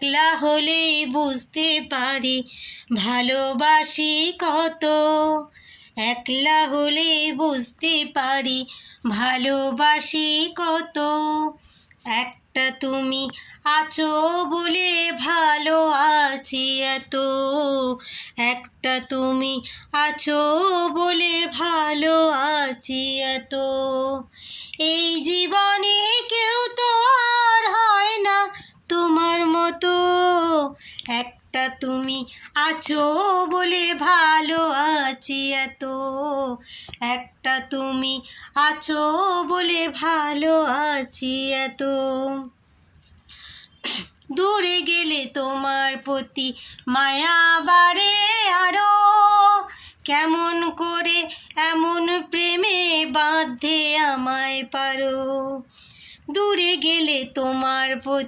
একলা হলেই বুঝতে পারি ভালোবাসি কত। একলা হলেই বুঝতে পারি ভালোবাসি কত। একটা তুমি আছো বলে ভালো আছি এত। একটা তুমি আছো বলে ভালো আছি এত। এই জীবনে কেউ তো আর হয় না তোমার মতো। একটা তুমি আছো বলে ভালো আছি এত। একটা তুমি আছো বলে ভালো আছি এত। দূরে গেলে তোমার প্রতি মায়া বাড়ে আরো। কেমন করে এমন প্রেমে বাঁধতে আমায় পারো। দূরে গেলে তোমার প্রতি